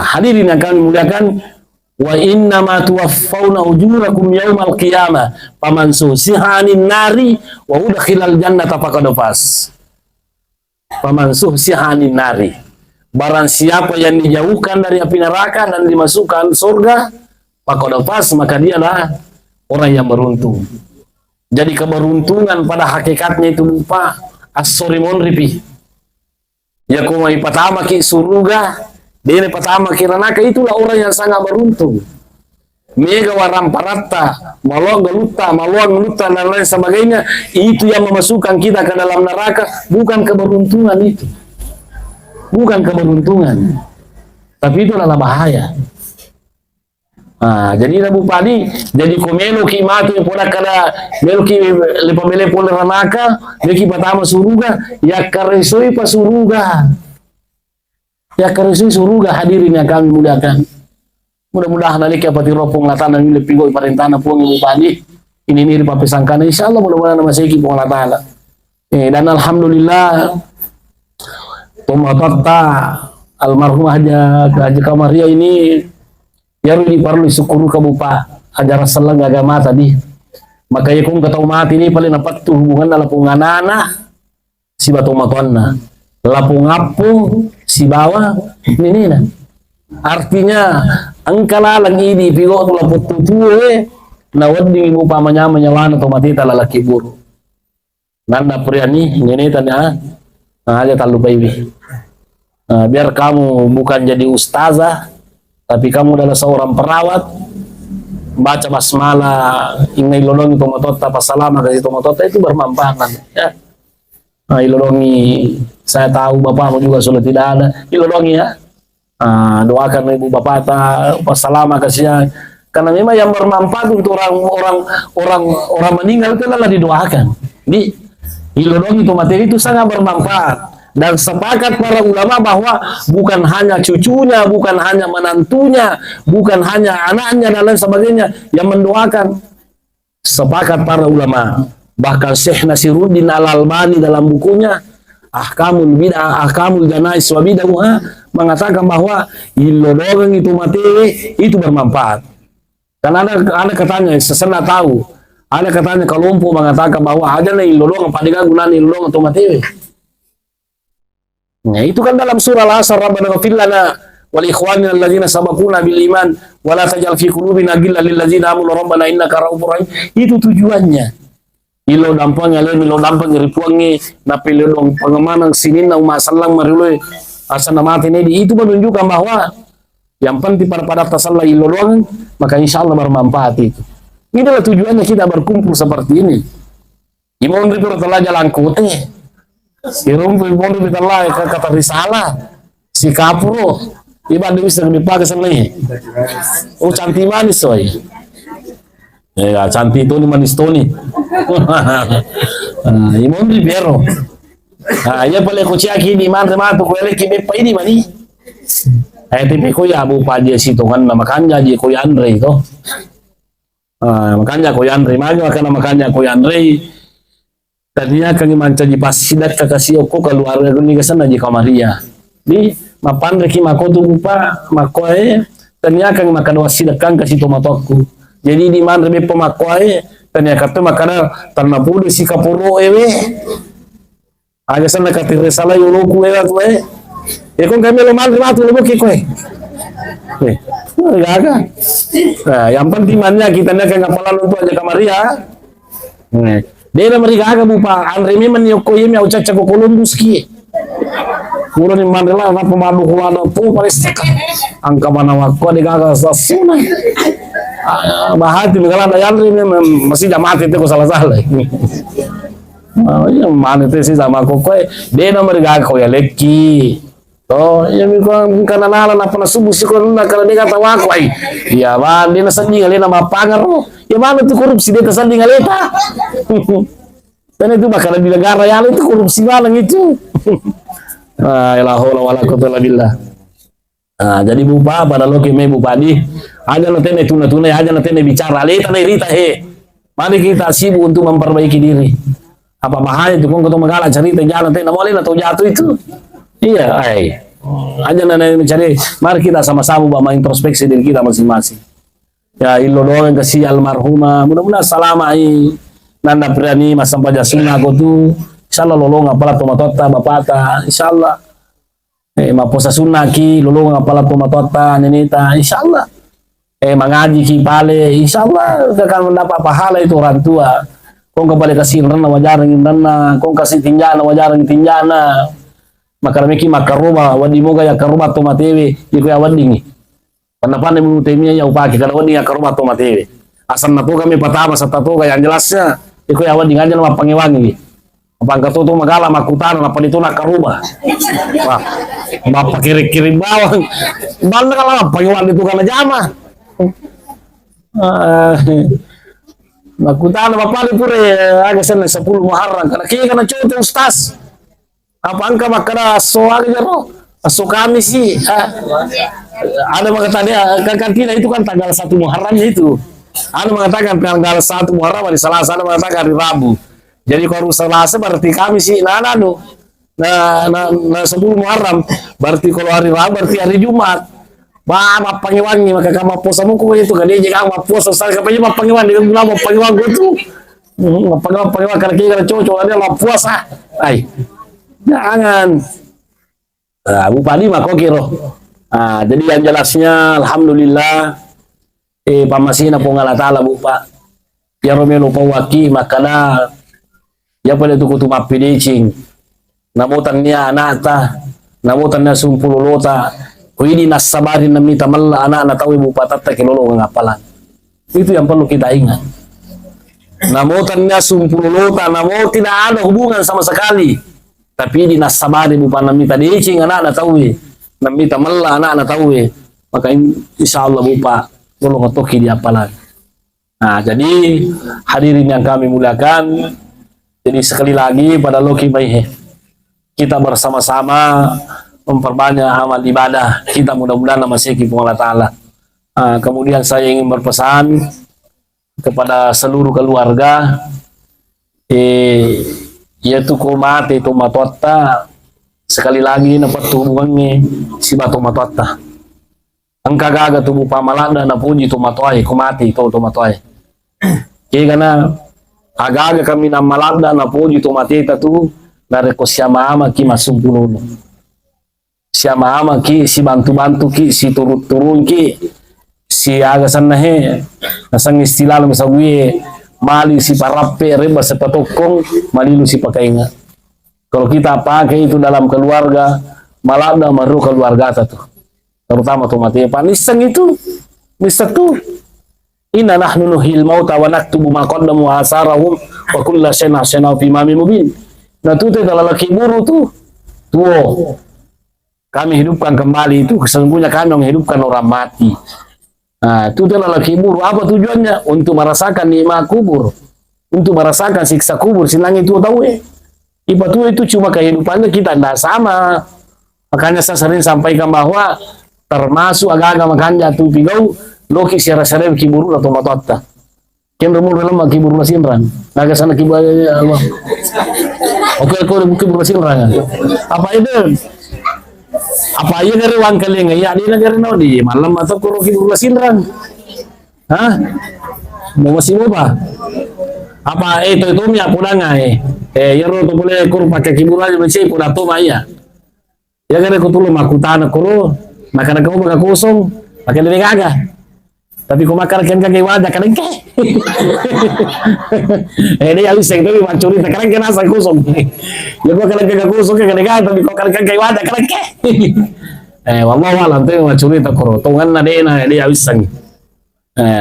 Hadirin yang kami muliakan, wa inna ma tuwaffawna ujurakum yaumal qiyamah faman suhsiha 'anil nari wa udkhilal jannata faqad faz. Faman suhsiha 'anil nari, barang siapa yang dijauhkan dari api neraka dan dimasukkan surga, faqad faz, maka dialah orang yang beruntung. Jadi keberuntungan pada hakikatnya itu lupa as-sorimun ripi. Ya kumai pertama ki surga, dia pertama kira naka, itulah orang yang sangat beruntung. Mega waram parata, maluang geluta dan lain sebagainya, itu yang memasukkan kita ke dalam neraka, bukan keberuntungan itu. Bukan keberuntungan. Tapi itu adalah bahaya. Jadi Nabi Padi, jadi komeno ki mati pola kada melo ki lepamele pola neraka, neki pertama surga, ya karesoi pa surga. Ya karena suruga hadirin yang kami muliakan. Mudah-mudahan nanti kapati ropong latana milik pinggo parentana puang ibu padi. Ini nih papesangkana insyaallah mudah-mudahan nama seki puang latala. Dan alhamdulillah tomatata almarhumah Haji Kamaria ini ya perlu disyukuru ke bupa ajar selang agama tadi. Makanya kung ketau mati ini paling dapat tuh hubungan dalam punganana si batu matonna. Lapung apung si bawah ini nah. Artinya angkala lagi di pigo tu laput tutue na wading ibu pamanya menyalan atau mati lalaki buru. Nanda priani ini tanya aja talu baby. Biar kamu bukan jadi ustazah, tapi kamu adalah seorang perawat. Baca basmalah, ingai lolongi tomatota pasalama dari tomatota itu bermanfaat ya. Ilolongi, saya tahu bapakmu juga sudah tidak ada. Ilolongi ya. Doakan ibu bapak pasalama kasihan. Karena memang yang bermanfaat untuk orang meninggal itu adalah didoakan. Di ilolongi itu materi itu sangat bermanfaat. Dan sepakat para ulama bahwa bukan hanya cucunya, bukan hanya menantunya, bukan hanya anaknya dan lain sebagainya yang mendoakan. Sepakat para ulama. Bahkan Syekh Nasiruddin Al-Albani dalam bukunya Ahkamul Bid'ah, Ahkamul Janais wa Bid'ah mengatakan bahwa ilodong itu materi itu bermanfaat. Karena ada katanya sesena tahu, ada katanya kelompok mengatakan bahwa ada nih ilodong padiga gunaan ilodong atau materi. Nah, itu kan dalam surah Al-Asr, Rabbana ghfir lana wal ikhwanina alladzina sabaquna bil iman wa la taj'al fi qulubina ghillan lil ladzina amanu rabbana innaka ra'ufur rahim. Itu tujuannya. Ilo dampang ripuangi napilo dong pengemanang sinin na umasalang mariloi asana mati ini itu menunjukkan bahwa yang penting pada tasallah ilo doang maka insyaallah bermanfaat itu. Inilah tujuannya kita berkumpul seperti ini. Imon ri telah jalan kute. Irumpu imon ri telah kata risalah. Si kapuro. Iba dia bisa dipakai senai. Oh cantik manis soy. Ya cantik itu manis Tony. Imon ri pero. Ya boleh kuci aki di mana tu kuele kibe pa ini mani. Tapi ko ya bu pa dia situ kan makanya dia ko Andre itu. Makanya ko Andre makanya ko Andre. Tadinya kami manca di pasidat kakasih ko keluarga ni kesana di Kamaria. Di mapan reki makotu bupa makoe tadinya kami makan wasidat kan kasih tomatokku. Jadi di mana rebe pemakoe tadinya kata makana tanah puluh si kapuro ewe. Aga sana katire sala yolo kuwe kuwe. Kung kami lo mal matu lo buki kuwe. Gaga. Yang penting mannya kita nak ngapalan untuk aja Kamaria. Dia mereka aga bupa Andre memang yoko yemi au caca ko Columbus ki. Puro ni Mandela na pemadu ko ano po paristika. Angka mana wako di gaga sasuna. Bahati megala da Andre masih jamati itu ko salah-salah. Yang mana itu sih sama kokoe dia nomor gak kau ya leki yang mikro karena nala apa nasubu sih kalau dia kata wakwai ya ban dia nasandi ngalena mapangar ya mana itu korupsi dia nasandi ngaleta dan itu bakal di negara yang itu korupsi malang itu la haula wala quwwata illa billah. Jadi bupa pada loki me bupadi aja nanti tuna aja nanti bicara leta rita mari kita sibuk untuk memperbaiki diri. Apa bahaya itu kong ketemu magala cerita jalan teh boleh atau jatuh itu iya aja nana mencari mari kita sama-sama bawa introspeksi diri kita masing-masing ya ilo doang kasih almarhumah mudah-mudahan salama nanda berani masa pada sunnah aku tuh insyaallah lolong apalah tomatota bapata insyaallah maposa sunnah ki lolong apalah tomatota nenita insyaallah mengaji ki pale insyaallah akan mendapat pahala itu orang tua. Kung kabalik kasih rana wajarang indana, kung kasih tinjana wajarang tinjana, makaramiki makaruba wadi moga ya karuba tomatewe, iko ya wadingi. Panapane mu temia ya upaki kada wadi ya karuba tomatewe. Asal nato kami patama sa tato yang jelasnya, iko ya wadingi aja nama pangiwangi. Apang katuto magala makutana na panito na karuba. Wah, mapakiri-kiri bawang. Banda kala pangiwangi itu kana jama. Nakutana mapali pure aga sana 10 Muharram kana kaya kana cote ustaz apa angka makana so aga jaro so kami sih ada mengatakan kantina itu kan tanggal 1 Muharramnya itu ada mengatakan tanggal 1 Muharram hari Selasa ada mengatakan hari Rabu jadi kalau Selasa berarti kami sih nah 10 Muharram berarti kalau hari Rabu berarti hari Jumat. Ba pangiwangi maka kama posa mo ko itu kan dia jangan maposa sa kapanya mapangiwangi dia bilang mapangiwangi itu mapangiwangi karena kira cocok ada maposa ai jangan bupati mah kok kiro jadi yang jelasnya alhamdulillah pamasina po ngala taala bupa ya romelo pawaki makana ya pada tu kutu mapidicing namutan niya anata namutan niya sumpululota ini nasabari namita malla anak-anak tahu ibu patata kilolo ngapalan. Itu yang perlu kita ingat. Namutannya sumpulota, namu tidak ada hubungan sama sekali. Tapi ini nasabari ibu panamita diicing anak-anak tahu namita malla anak-anak tahu maka insyaallah bupa tolong toki di apalan. Nah, jadi hadirin yang kami muliakan, jadi sekali lagi pada loki baik kita bersama-sama memperbanyak amal ibadah kita mudah-mudahan masih Allah Ta'ala. Kemudian saya ingin berpesan kepada seluruh keluarga yaitu kumate itu matota sekali lagi dapat hubungannya si batu matota angka gaga tubuh pamalanda na puji itu matoai kumate itu matoai karena agaga kami na malanda na puji itu mateta tu dari kosyama ama ki masumpulunu siapa ama ki si bantu-bantu ki si turun-turun ki si agasan nahe nasang istilah misalnya mali si parape reba sepatokong malilu si pakainga kalau kita pakai itu dalam keluarga malada maru keluarga tuh terutama tuh mati panisang itu bisa tuh inna nahnu nuhil mauta wa naktubu ma qaddamu asarahum wa kulla shay'in ahsaynahu fi imamin mubin. Nah tu lalaki buru tuo kami hidupkan kembali itu, sesungguhnya kami menghidupkan orang mati. Nah itu lalaki buru, apa tujuannya? Untuk merasakan nikmat kubur, untuk merasakan siksa kubur. Sinang itu tahu ipa itu cuma kehidupannya kita tidak sama. Makanya saya sering sampaikan bahwa termasuk agak-agak makanya tu pigau loki siara-siara kiburu atau matotta. Ken rumur dalam kiburu masinran. Naga sana kiburu Allah. Oke kiburu masinran. Apa itu? Apa aja dari wang kaling ya di negara di malam atau kuro kiburu masinran. Hah? Mau masih mau apa? Apa itu mia pulang ya ro to boleh kur pakai kiburu aja masih pura to maya. Ya kan aku tulung aku tanah kuro makan kamu bakal kosong pakai dari gaga. Tapi kau makan kagak wadah kan ke? Ini yang sing tu macuri sekarang kena asal kosong. Ya kau kalau kagak kosong kagak tapi kau kalau kagak wadah kan ke? Wallahu alam tu macuri tak koro. Tungan ada na dia iseng.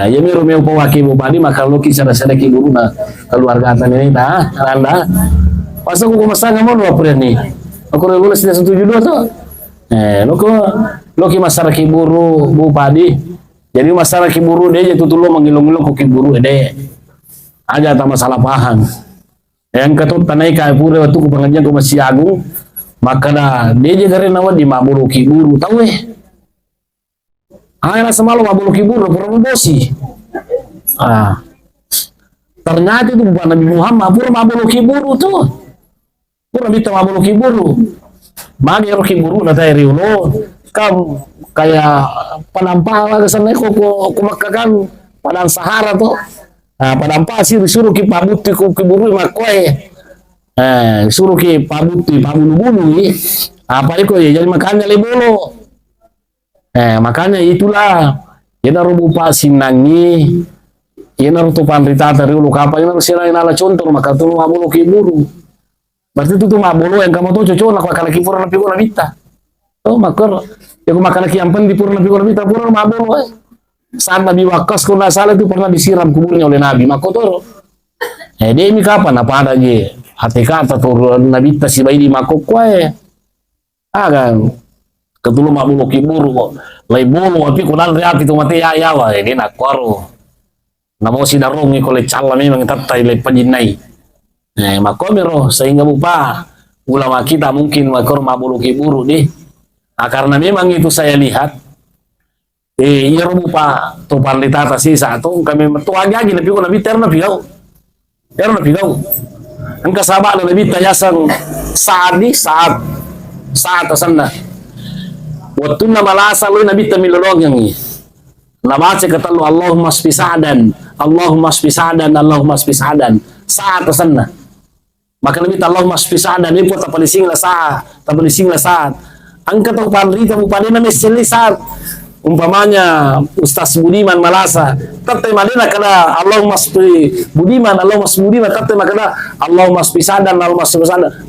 Ya miru meu pewaki bupati maka loki sada-sada kiburu na keluarga ini dah anda. Pas aku masang ngamon apa ni? Aku lulus tidak setuju dua tu. Loki masyarakat kiburu bupati. Jadi masalah kiburu dia jatuh dulu mengilung-ilung ke kiburu ede aja tak masalah paham. Yang ketut tanai kai pura waktu ku pengajian ku masih agung maka dah dia je dari nawa di mabulu kiburu tahu akhirnya semalam mabulu kiburu pura bosi. Ternyata itu bukan Nabi Muhammad pura mabulu kiburu tuh pura bita mabulu kiburu magi ro kiburu na tayo riulo kam kayak penampak ke sana aku makakan padang Sahara tuh. Padang pasir suruh ki pabuti ku kiburu makoe. Suruh ki pabuti pabulu-bulu apa itu ya jadi makannya lebolo. Makanya itulah ina rubu pa sinangi ina rutu pandrita dari ulu kapal ina sila ina ala contoh maka tu mabulu kiburu. Berarti itu tuh mabulu yang kamu tuh cocok nak kalau kiburu nabi ko nabita. Oh makar ya aku makan yang penting purna bita purna mabul saat Nabi Waqqas kalau salah itu pernah disiram kuburnya oleh Nabi makotor dia ini kapan apa ada je hati kata turun Nabi si bayi di makok kue kan ketulu mabul kiburu kok lai bulu tapi kunan reak itu mati ya wah ini nak koru namo si darungi kole cala memang tatai lai pajinai makomero sehingga bupa ulama kita mungkin makor mabul kiburu deh. Karena memang itu saya lihat iya rupa topan ditata sih satu kami mertua lagi lebih lebih terna pigau angka sahabat lebih tayasan saat asanda waktu nama lasa lu nabi tamilolog yang ini nabaca kata lu Allahumma sfisadan saat asanda maka lebih Allahumma sfisadan ini pun tak paling singlah saat angkat atau pandrita bupati na meselisar umpamanya Ustaz Budiman Malasa tatay madina kada Allahumma sfi Budiman tatay makada Allahumma sfisadan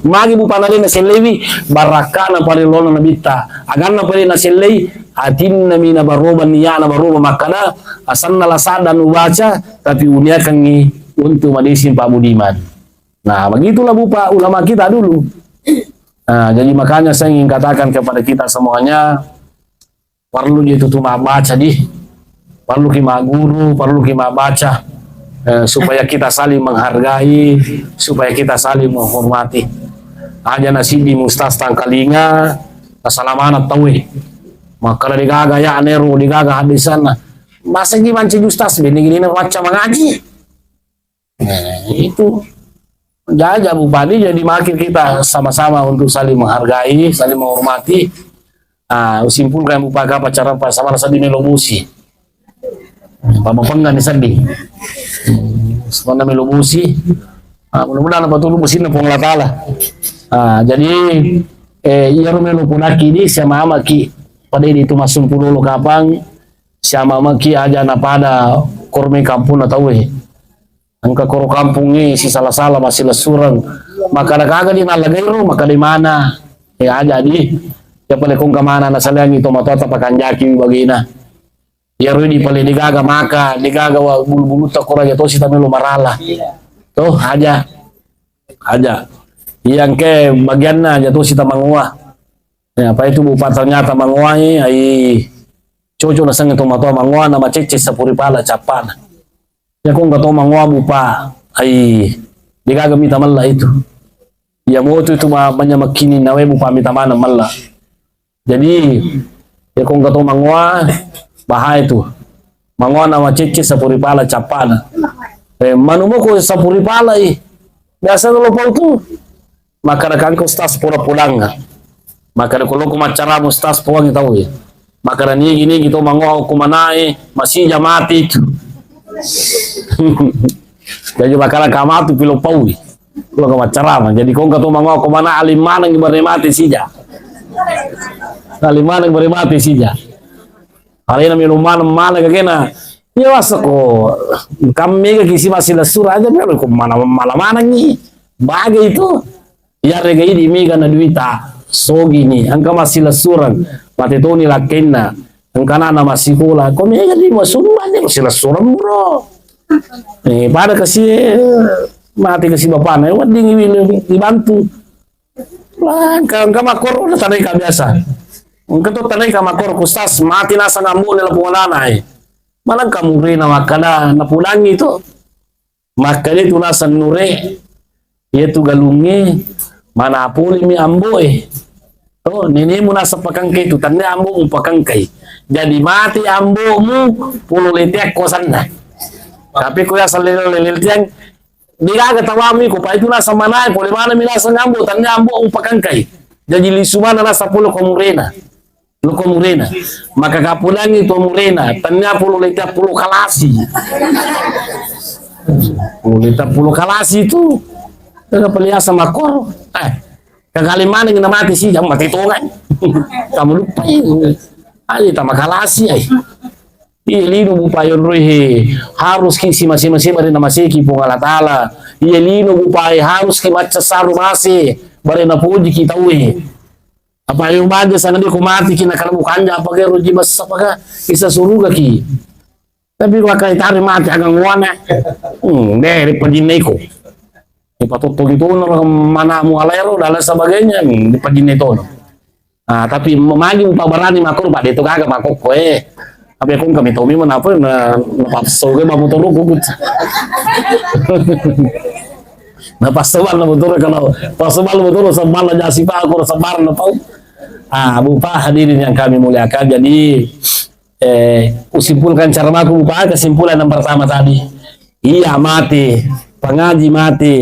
magi bupana na selewi barakana parilona nabita aganna na selei atinna mina baroba niyana baroba makada asanna lasadan ubaca tapi unia kangi untuk madisin Pak Budiman. Nah begitulah bupa ulama kita dulu. Nah, jadi makanya saya ingin katakan kepada kita semuanya perlu itu cuma baca perlu kita guru, perlu kita baca supaya kita saling menghargai, supaya kita saling menghormati. Aja nasi di mustas tangkalinga, asalamanat tahu maka digaga ya aneru digaga hadisan. Masa gimana sih ustas gini baca mengaji. Itu jaja bupati jadi makin kita sama-sama untuk saling menghargai, saling menghormati. Simpulkan bupaka pacara sama rasa di melobusi. Pamapanggan di sandi. Sebenarnya melobusi. Mudah-mudahan apa tuh lubusin na pong latala. Jadi iya rumelo punaki di siya mamaki pada itu masuk pulo kapang siya mamaki aja na pada korme kampung na tahu angka koro kampung si salah-salah masih lesurang maka nakaga di nalagay ro maka di mana aja di ya pala kung kamana na salang ito matota pakanjaki bagina ya ro di pala digaga maka digaga wa bulu-bulu ta kora ya to si tamelo marala Tuh aja yang ke bagiannya aja tuh si tamangua ya apa itu bupa ternyata manguai ai cucu na sang itu mato mangua nama cece sapuri pala capan ya kung gato mangua bupa ai digagamita malla itu ya mo itu makini nawe bupa mita mana malla jadi ya kung gato mangua bahaya itu mangua nama cece sapuri pala capan manumo ko sapuri pala biasa lo pau tu maka kan ko stas pura pulang maka kalau ko macara mo stas puang tahu ya maka ni gini gitu mango ko manai masih jamati itu jadi makala kamatu pilo pau kalau ko macara jadi ko gato mango ko mana alimana ngi bare mati sija alimana ngi bare mati sija alena mi rumah mana kagena ya wasa ko kami ke kisi masih lesur aja pero ko mana mana ngi bagai itu ya rega ini mega na duita sogi ni angka masih lesuran mati to ni lakenna angka na masih kula ko mega di masuman ni masih lesuran bro pada kasih mati kasih bapak na wadi dibantu lah angka makor udah tanai ka biasa angka to tanai ka makor kustas mati nasa ngambu nila punganana malang kamu na makana napulangi itu makanya itu nasa nure yaitu galunge mana puli mi amboy oh nini mo nasa pakangkay itu tanda ambo mo pakangkay jadi mati ambo mo pulo litiak kosan na tapi kuya sa lilitiang di kagatawami ko pa itu nasa manay puli mana mi nasa ambo tanda ambo mo pakangkay jadi lisumana nasa pulo komurena maka kapulang itu murena tanda pulo litiak pulo kalasi pulo kalasi itu kagapaliasa makor kagalimana nga mati siya mati tungan kamu lupa ay tamakalasi ay ilino bupayon rohe harus kisi masih bari na masiki po ngalatala ilino bupay harus ki matsasaru masi bari na puji kita uwi apa yung baga sa nga di kumati kinakalamukan niya apagay roji basa paga isa suruga ki tapi wakay tari mati agang wana dari pajinay ko ipatutog itu mana mu alero dan lain sebagainya di pagi itu. Nah, tapi memang pabarani makor pak itu kagak makok koe. Tapi aku kami tahu memang apa na napapso ke mamotor ko. Napasawal na motor kalau pasawal motor sambal aja si pak aku sabar na pau. Bupa hadirin yang kami muliakan jadi usimpulkan cara aku bupa kesimpulan yang pertama tadi. Iya mati, pengaji mati.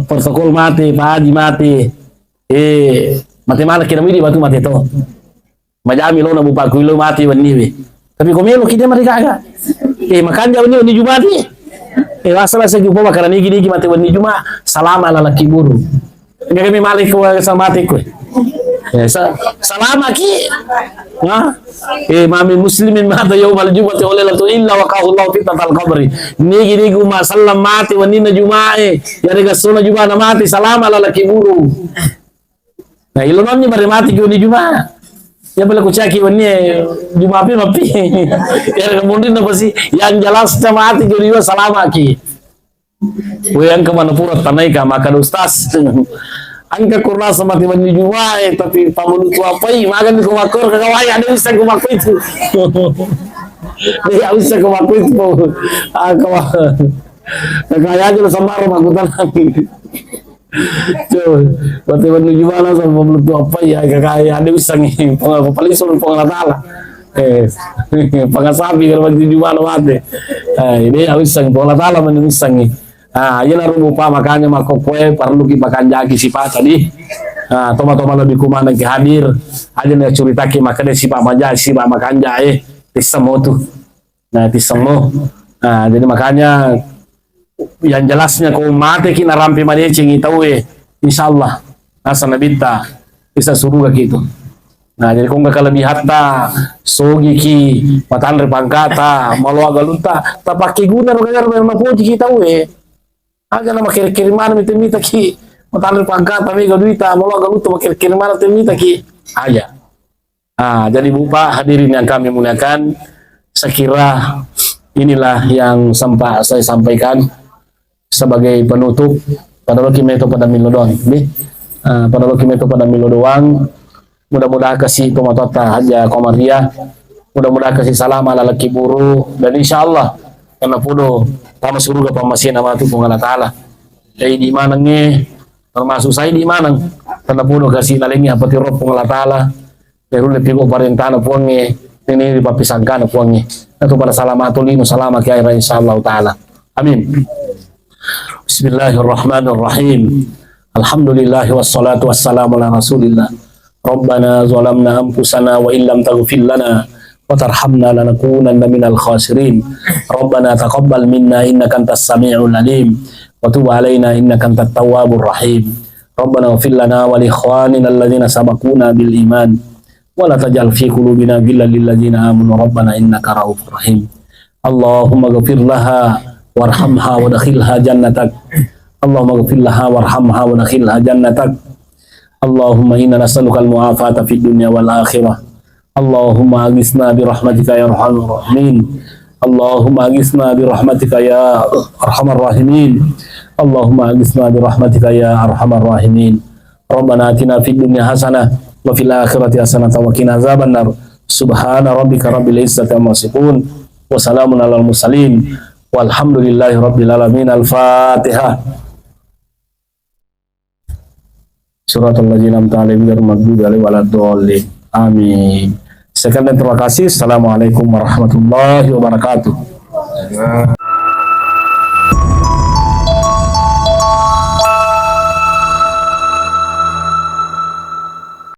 Protokol mati, Pak Haji mati. Mati mana kira midi batu mati to. Majami lo na bupa kuilo mati wani. Tapi komelo kita mati kagak. Makanya wani Jumati. Wasala sa jupo makarani gini mati wani Juma. Salam ala laki buru. Enggak kami malik ko sa mati ko. Salama ki. Mami muslimin mata yaumal jumati oleh latu illa wa kahullahu fitnatal qabri nigi ma sallam mati wanina jumae yari gasuna juma na mati salama ala kiburu na ilonon ni bari mati ni juma ya bala kucaki wani juma mapi yari kemudian na pasti yang jelas mati ni salama ki yang kemana pura tanai ka maka ustaz angka kurna sama tiba di jumae tapi pamulut wapai makan ko makor kagawai ada bisa ko makoi itu dia bisa ko makoi itu kagaya aja samar makutan tuh tiba di jumae sama pamulut wapai ya kagaya ada bisa ngi palisun pengatala pangasabi kalau di jumae mate ini harus sang pengatala menusangi yan rupa makanya makokwe perlu makan jagi si Pak tadi. Toma-toma lebih kumanang ki hadir. Aja na cerita ki makanya si Pak maja si Pak makan jae tisamo tuh. Nah tisamo. Jadi makanya yang jelasnya kau mati ki narampi madecing tahu insyaallah asa nabita bisa suruh gitu. Nah jadi kau nggak lebih hatta sogi ki matan repangkata malu agalunta tapaki guna rogar memang puji kita aga na makir-kiriman mitimita ki matalir pangkat kami gaduita mau galuto makir-kiriman mitimita ki aja jadi bupa hadirin yang kami muliakan sekira inilah yang saya sampaikan sebagai penutup pada waktu itu pada milo doang. Pada waktu itu pada milo doang. Mudah-mudahan kasih pematota haja komaria, mudah-mudahan kasih salam ala laki buru, dan insya Allah karena pudo tama suruga pamasin nama tu Allah Taala. Jadi di mana termasuk saya di mana karena pudo kasih nalingi apa tirop Allah Taala. Baru lebih ko parentana puangi ini dipapisangkan puangi. Itu pada salamatul lino salama ki aira insya Allah Taala. Amin. Bismillahirrahmanirrahim. Alhamdulillah wassalatu wassalamu ala Rasulillah. Rabbana zalamna anfusana wa illam taghfir lana wa tarhamna lanakunanna minal khasirin. Rabbana taqabbal minna innaka antas samiul alim wa tub alaina innaka antat tawwabur rahim. Rabbana ighfir lana wa li ikhwanina alladhina sabaquna bil iman wa la taj'al fi qulubina ghillan lil ladzina amanu rabbana innaka ra'ufur rahim. Allahumma ighfir laha warhamha wa dakhilha jannatak. Allahumma ighfir laha warhamha wa dakhilha jannatak. Allahumma inna nas'aluka al-mu'afata fid dunya wal akhirah. Allahumma aghithna bi rahmatika ya arhamar rahimin. Allahumma aghithna bi rahmatika ya arhamar rahimin. Allahumma aghithna bi rahmatika ya arhamar rahimin. Rabbana atina fid dunya hasanah wa fil akhirati hasanah wa qina azabannar. Subhana rabbika rabbil izzati amma yasifun wa salamun alal mursalin walhamdulillahi rabbil alamin. Al-Fatihah. Suratul ladzina an'amta 'alaihim ghairil maghdubi 'alaihim waladdallin. Amin. Sekian dan terima kasih. Assalamualaikum warahmatullahi wabarakatuh.